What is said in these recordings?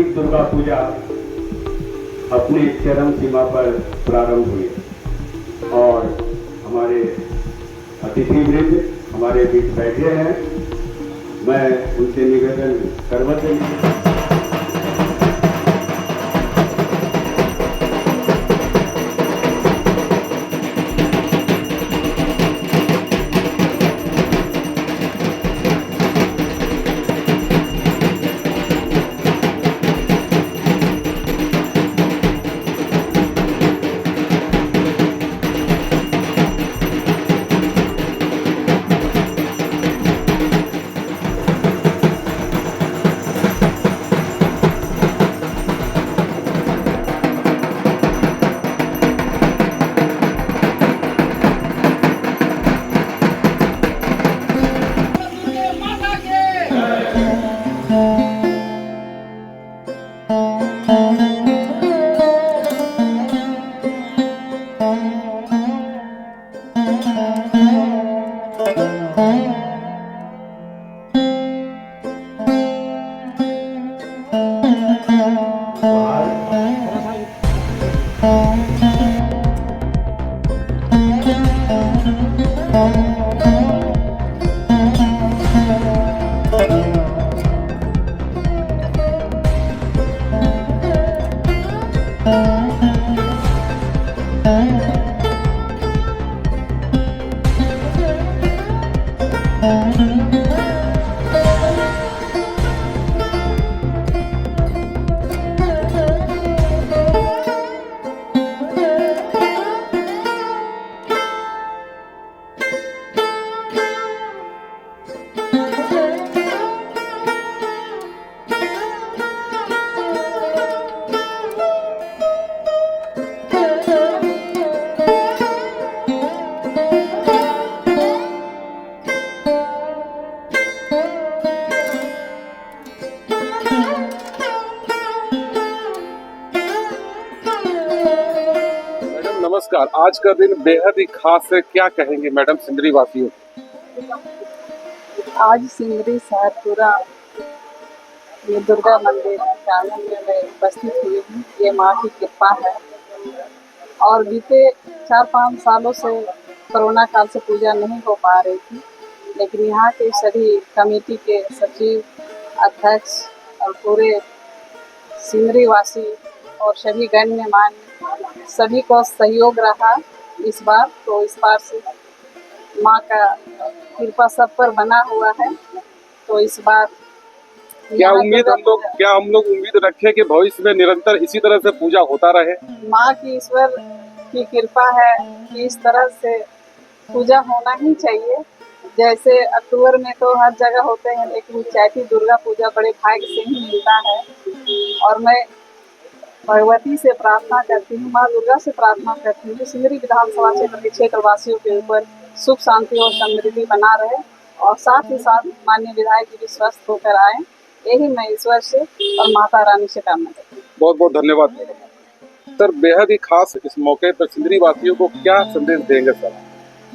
वार्षिक दुर्गा पूजा अपनी चरम सीमा पर प्रारंभ हुई और हमारे अतिथिवृंद हमारे बीच बैठे हैं। मैं उनसे निवेदन सर्वजन नमस्कार। आज का दिन बेहद ही खास है, क्या कहेंगे मैडम सिंदरी वासियों? आज सिंदरी शहर पूरा ये दुर्गा मंदिर प्रांगण में मैं उपस्थित हुई हूँ। ये माँ की कृपा है और बीते 4-5 सालों से कोरोना काल से पूजा नहीं हो पा रही थी, लेकिन यहाँ के सभी कमेटी के सचिव, अध्यक्ष और पूरे सिंदरी वासी और सभी गणमान्य सभी को सहयोग रहा इस बार। तो इस बार से माँ का कृपा सब पर बना हुआ है। तो इस बार क्या हम लोग उम्मीद रखें कि भविष्य में निरंतर इसी तरह से पूजा होता रहे? माँ की ईश्वर की कृपा है कि इस तरह से पूजा होना ही चाहिए। जैसे अक्टूबर में तो हर जगह होते हैं, लेकिन चैती दुर्गा पूजा बड़े भाग्य से ही मिलता है। और मैं भगवती से प्रार्थना करती हूँ, माँ दुर्गा से प्रार्थना करती हूँ कि सिंदरी विधानसभा क्षेत्र के क्षेत्रवासियों के ऊपर सुख शांति और समृद्धि बना रहे और साथ ही साथ माननीय विधायक जी भी स्वस्थ होकर आए। यही मैं ईश्वर से और माता रानी से कामना करती हूँ। बहुत बहुत धन्यवाद सर। बेहद ही खास इस मौके पर सिंदरी वासियों को क्या संदेश देंगे सर?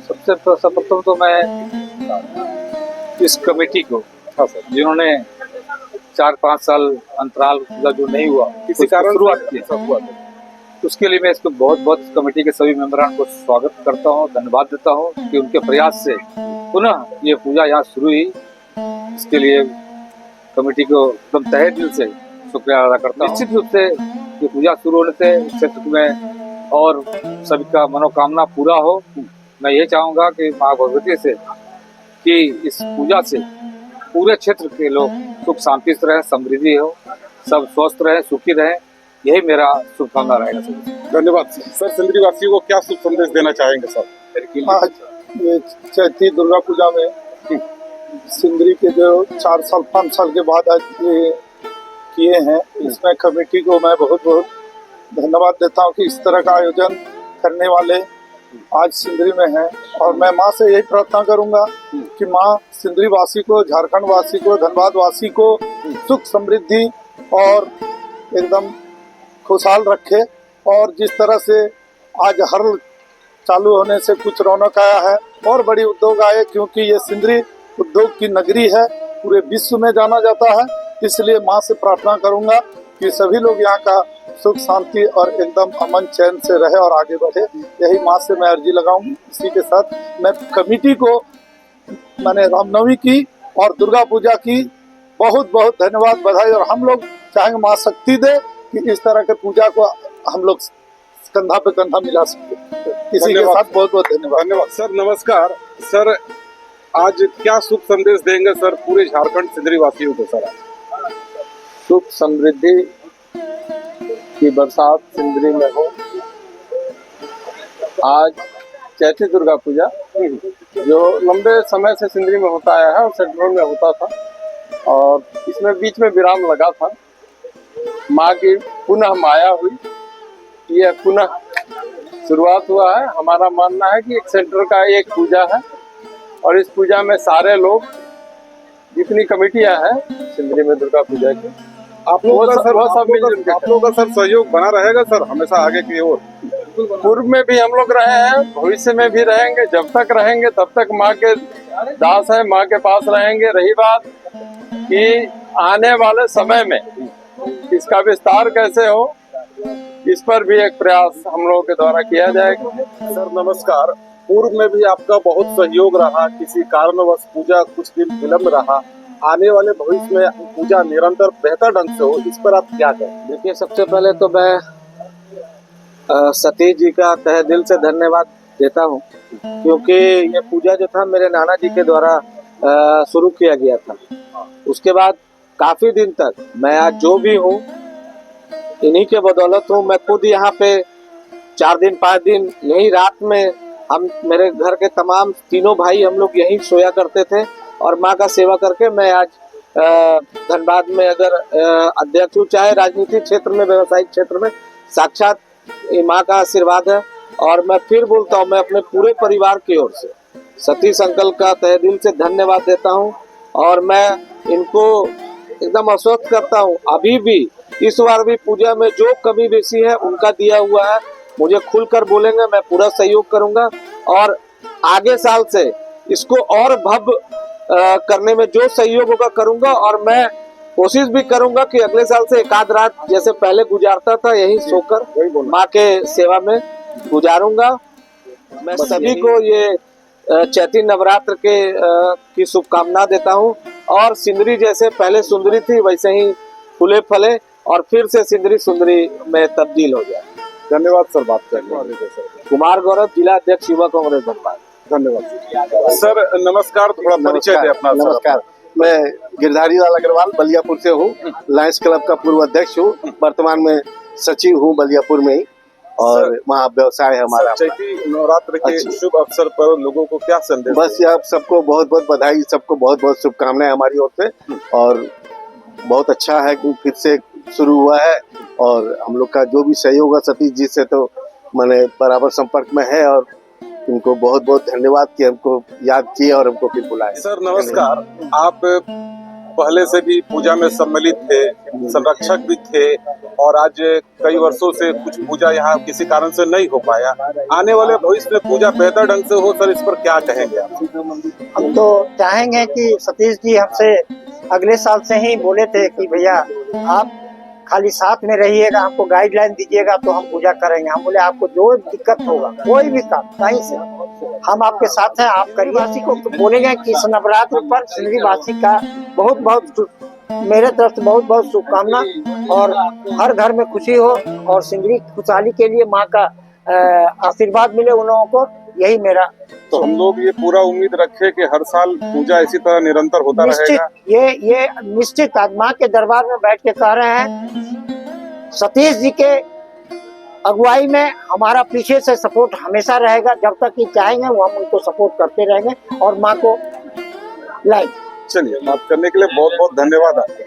सबसे प्रथम तो मैं इस कमेटी को, हाँ सर, जिन्होंने 4-5 साल अंतराल पूरा जो नहीं हुआ, किसी कारण शुरुआत की, उसके लिए मैं इसको बहुत बहुत कमेटी के सभी मेंबरान को स्वागत करता हूँ, धन्यवाद देता हूँ कि उनके प्रयास से पुनः ये पूजा यहाँ शुरू हुई। इसके लिए कमेटी को एकदम तहे दिल से शुक्रिया अदा करता हूँ। निश्चित रूप से ये पूजा शुरू होने से क्षेत्र में और सभी का मनोकामना पूरा हो। मैं ये चाहूँगा कि माँ भगवती से कि इस पूजा से पूरे क्षेत्र के लोग सुख शांति से रहें, समृद्धि हो, सब स्वस्थ रहें, सुखी रहें, यही मेरा शुभकामना रहेगा सर। धन्यवाद सर। सिंदरी वासियों को क्या शुभ संदेश देना चाहेंगे सर? आज ये चैती दुर्गा पूजा में सिंदरी के जो 4-5 साल के बाद आज ये किए हैं, इसमें कमेटी को मैं बहुत बहुत धन्यवाद देता हूँ कि इस तरह का आयोजन करने वाले आज सिंदरी में हैं। और मैं माँ से यही प्रार्थना करूँगा कि माँ सिंदरी वासी को, झारखंड वासी को, धनबाद वासी को सुख समृद्धि और एकदम खुशहाल रखे। और जिस तरह से आज हर चालू होने से कुछ रौनक आया है और बड़ी उद्योग आए, क्योंकि ये सिंदरी उद्योग की नगरी है, पूरे विश्व में जाना जाता है। इसलिए माँ से प्रार्थना करूँगा कि सभी लोग यहाँ का सुख शांति और एकदम अमन चैन से रहे और आगे बढ़े। यही माँ से मैं अर्जी लगाऊंगी। इसी के साथ मैं कमेटी को मैंने रामनवमी की और दुर्गा पूजा की बहुत बहुत धन्यवाद, बधाई। और हम लोग चाहेंगे माँ शक्ति दे कि इस तरह के पूजा को हम लोग कंधा पे कंधा मिला सके। इसी के साथ बहुत बहुत धन्यवाद। धन्यवाद सर। नमस्कार सर, आज क्या शुभ संदेश देंगे सर पूरे झारखंड सिंदरी वासियों को सर? सुख समृद्धि की बरसात सिंदरी में हो। आज चैती दुर्गा पूजा जो लंबे समय से सिंदरी में होता आया है और सेंट्रल में होता था, और इसमें बीच में विराम लगा था। माँ की पुनः माया हुई, यह पुनः शुरुआत हुआ है। हमारा मानना है कि एक सेंटर का एक पूजा है और इस पूजा में सारे लोग, जितनी कमेटियां हैं सिंदरी में दुर्गा पूजा की, आप लोगों का सर, आप लोगों का सर सहयोग बना रहेगा सर हमेशा आगे की ओर? पूर्व में भी हम लोग रहे हैं, भविष्य में भी रहेंगे। जब तक रहेंगे तब तक माँ के दास है, माँ के पास रहेंगे। रही बात कि आने वाले समय में इसका विस्तार कैसे हो, इस पर भी एक प्रयास हम लोगों के द्वारा किया जाएगा। सर नमस्कार, पूर्व में भी आपका बहुत सहयोग रहा, किसी कारणवश पूजा कुछ दिन विलम्ब रहा, आने वाले भविष्य में पूजा निरंतर बेहतर ढंग से हो, इस पर आप क्या कहें? देखिए, सबसे पहले तो मैं सतीश जी का तहे दिल से धन्यवाद देता हूँ, क्योंकि ये पूजा जो था मेरे नाना जी के द्वारा शुरू किया गया था। उसके बाद काफी दिन तक मैं आज जो भी हूँ इन्हीं के बदौलत हूँ। मैं खुद यहाँ पे 4 दिन 5 दिन यही रात में, हम मेरे घर के तमाम तीनों भाई हम लोग यहीं सोया करते थे और माँ का सेवा करके मैं आज धनबाद में अगर अध्यक्ष हूँ, चाहे राजनीतिक क्षेत्र में, व्यवसायिक क्षेत्र में, साक्षात माँ का आशीर्वाद है। और मैं फिर बोलता हूँ, मैं अपने पूरे परिवार की ओर से सतीश अंकल का तहे दिल से धन्यवाद देता हूँ और मैं इनको एकदम आश्वस्त करता हूँ, अभी भी इस बार भी पूजा में जो कमी बेसी है उनका दिया हुआ है, मुझे खुलकर बोलेंगे, मैं पूरा सहयोग करूंगा और आगे साल से इसको और भव्य करने में जो सहयोग होगा करूंगा। और मैं कोशिश भी करूंगा कि अगले साल से एक आध रात जैसे पहले गुजारता था यहीं सोकर माँ के सेवा में गुजारूंगा। मैं सभी को ये चैती नवरात्र के की शुभकामना देता हूँ और सिंदरी जैसे पहले सुंदरी थी वैसे ही फूले फले और फिर से सिंदरी सुंदरी में तब्दील हो जाए। धन्यवाद सर बात करने के लिए। कुमार गौरव, जिला अध्यक्ष युवा कांग्रेस धनबाद। धन्यवाद सर। नमस्कार, थोड़ा परिचय दे अपना। नमस्कार, मैं गिरधारी लाल अग्रवाल बलियापुर से हूँ, लायंस क्लब का पूर्व अध्यक्ष हूँ, वर्तमान में सचिव हूँ बलियापुर में ही, और वहाँ व्यवसाय है हमारा। चैती नवरात्र के शुभ अवसर पर लोगों को क्या संदेश? बस आप सबको बहुत बहुत बधाई, सबको बहुत बहुत शुभकामनाएं हमारी ओर से। और बहुत अच्छा है कि फिर से शुरू हुआ है और हम लोग का जो भी सहयोग है सतीश जी से तो मैंने बराबर संपर्क में है और इनको बहुत बहुत धन्यवाद कि हमको याद किए और हमको फिर बुलाए। सर नमस्कार, आप पहले से भी पूजा में सम्मिलित थे, संरक्षक भी थे और आज कई वर्षों से कुछ पूजा यहाँ किसी कारण से नहीं हो पाया, आने वाले भविष्य में पूजा बेहतर ढंग से हो, सर इस पर क्या कहेंगे आप? हम तो चाहेंगे कि सतीश जी हमसे अगले साल से ही बोले थे कि भैया आप खाली साथ में रहिएगा, हमको गाइडलाइन दीजिएगा तो हम पूजा करेंगे। हम बोले आपको जो दिक्कत होगा, कोई भी काम कहीं से, हम आपके साथ हैं, आप करीबवासी को तो बोलेंगे कि इस नवरात्र पर सिंदरी वासी का बहुत बहुत मेरे तरफ से बहुत बहुत शुभकामना और हर घर में खुशी हो और सिंदरी खुशहाली के लिए माँ का आशीर्वाद मिले उन लोगों को, यही मेरा। तो हम लोग ये पूरा उम्मीद रखें कि हर साल पूजा इसी तरह निरंतर होता रहेगा। ये निश्चित आज माँ के दरबार में बैठ के कह रहे हैं, सतीश जी के अगुवाई में हमारा पीछे से सपोर्ट हमेशा रहेगा, जब तक कि चाहेंगे वो हम उनको सपोर्ट करते रहेंगे और माँ को लाइक। चलिए, बात करने के लिए बहुत बहुत धन्यवाद आपका।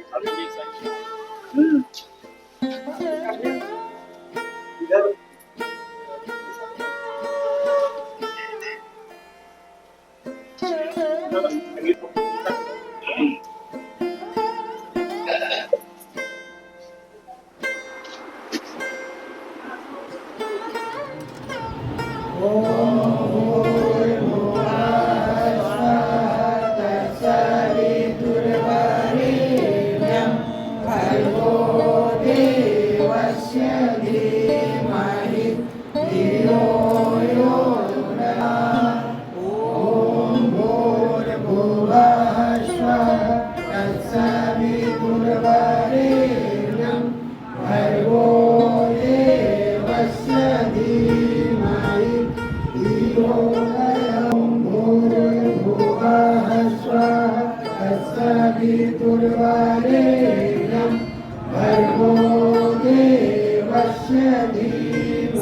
भर्गो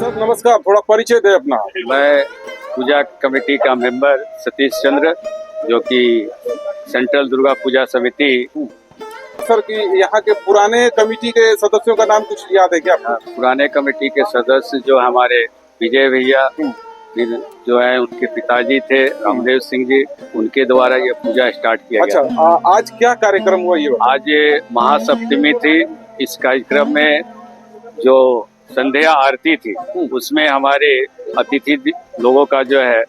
सर नमस्कार, थोड़ा परिचय दे अपना। मैं पूजा कमेटी का मेंबर सतीश चंद्र, जो कि सेंट्रल दुर्गा पूजा समिति। सर कि यहाँ के पुराने कमेटी के सदस्यों का नाम कुछ याद है क्या? पुराने कमेटी के सदस्य जो हमारे विजय भैया, फिर जो है उनके पिताजी थे रामदेव सिंह जी, उनके द्वारा ये पूजा स्टार्ट किया गया। अच्छा, आज क्या कार्यक्रम हुआ ये? आज ये महासप्तमी थी। इस कार्यक्रम में जो संध्या आरती थी उसमें हमारे अतिथि लोगों का जो है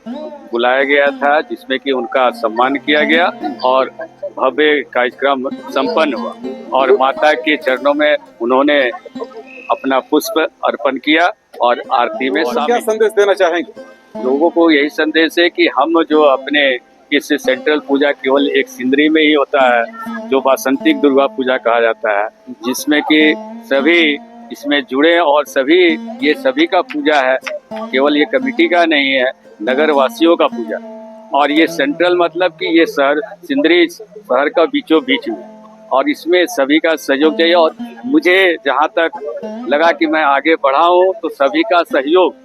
बुलाया गया था, जिसमें कि उनका सम्मान किया गया और भव्य कार्यक्रम संपन्न हुआ और माता के चरणों में उन्होंने अपना पुष्प अर्पण किया और आरती में क्या संदेश देना चाहेंगे? लोगों को यही संदेश है कि हम जो अपने इस सेंट्रल पूजा केवल एक सिंदरी में ही होता है, जो वासंतिक दुर्गा पूजा कहा जाता है, जिसमें कि सभी इसमें जुड़े और सभी का पूजा है। केवल ये कमेटी का नहीं है, नगर वासियों का पूजा। और ये सेंट्रल मतलब कि ये शहर सिंदरी शहर का बीचों बीच में, और इसमें सभी का सहयोग चाहिए। और मुझे जहाँ तक लगा कि मैं आगे बढ़ा हूँ तो सभी का सहयोग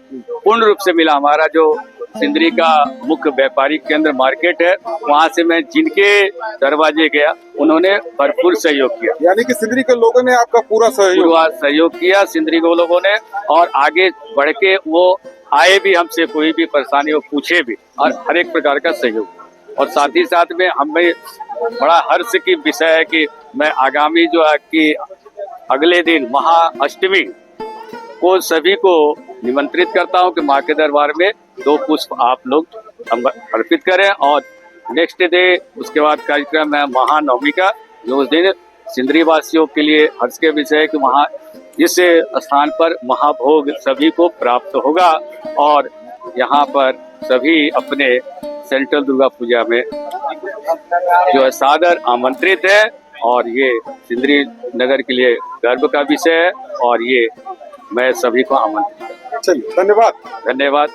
पूर्ण रूप से मिला। हमारा जो सिंदरी का मुख्य व्यापारिक केंद्र मार्केट है, वहाँ से मैं जिनके दरवाजे गया उन्होंने भरपूर सहयोग किया। यानी कि सिंदरी के लोगों ने आपका पूरा सहयोग किया सिंदरी के लोगों ने, और आगे बढ़ के वो आए भी हमसे, कोई भी परेशानी हो पूछे भी, और हर एक प्रकार का सहयोग। और साथ ही साथ में हमें बड़ा हर्ष की विषय है कि मैं आगामी जो है कि अगले दिन महाअष्टमी को सभी को निमंत्रित करता हूं कि माँ के दरबार में 2 पुष्प आप लोग अर्पित करें। और नेक्स्ट डे उसके बाद कार्यक्रम है महानवमी का, जो उस दिन सिंदरी वासियों के लिए हर्ष के विषय है कि वहाँ इस स्थान पर महाभोग सभी को प्राप्त होगा और यहाँ पर सभी अपने सेंट्रल दुर्गा पूजा में जो है सादर आमंत्रित है। और ये सिंदरी नगर के लिए गर्व का विषय है और ये मैं सभी को आमंत्रित। चलिए, धन्यवाद।